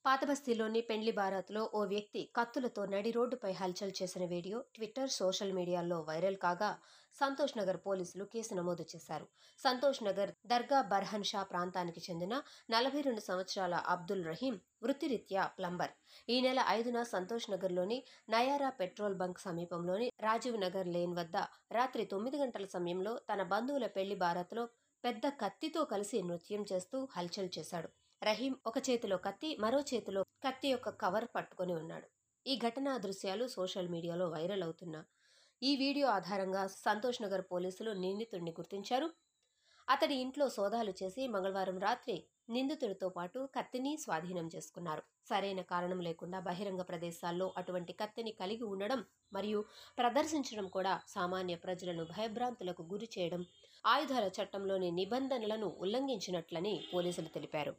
పాతబస్తీలోని పెండ్లి బారాత్లో ఓ వ్యక్తి కత్తులతో నడి రోడ్డుపై హల్చల్ చేసిన వీడియో ట్విట్టర్, సోషల్ మీడియాల్లో వైరల్ కాగా సంతోష్ నగర్ పోలీసులు కేసు నమోదు చేశారు. సంతోష్ నగర్ దర్గా బర్హన్ షా ప్రాంతానికి చెందిన 42 సంవత్సరాల అబ్దుల్ రహీం వృత్తిరీత్యా ప్లంబర్. ఈ నెల 5న సంతోష్ నగర్లోని నయారా పెట్రోల్ బంక్ సమీపంలోని రాజీవ్ నగర్ లేన్ వద్ద రాత్రి 9 గంటల సమయంలో తన బంధువుల పెళ్లి బారాత్లో పెద్ద కత్తితో కలిసి నృత్యం చేస్తూ హల్చల్ చేశాడు. రహీం ఒక చేతిలో కత్తి, మరో చేతిలో కత్తి యొక్క కవర్ పట్టుకొని ఉన్నాడు. ఈ ఘటనా దృశ్యాలు సోషల్ మీడియాలో వైరల్ అవుతున్న ఈ వీడియో ఆధారంగా సంతోష్ నగర్ పోలీసులు నిందితుడిని గుర్తించారు. అతడి ఇంట్లో సోదాలు చేసి మంగళవారం రాత్రి నిందితుడితో పాటు కత్తిని స్వాధీనం చేసుకున్నారు. సరైన కారణం లేకుండా బహిరంగ ప్రదేశాల్లో అటువంటి కత్తిని కలిగి ఉండడం మరియు ప్రదర్శించడం కూడా సామాన్య ప్రజలను భయభ్రాంతులకు గురి చేయడం, ఆయుధాల చట్టంలోని నిబంధనలను ఉల్లంఘించినట్లని పోలీసులు తెలిపారు.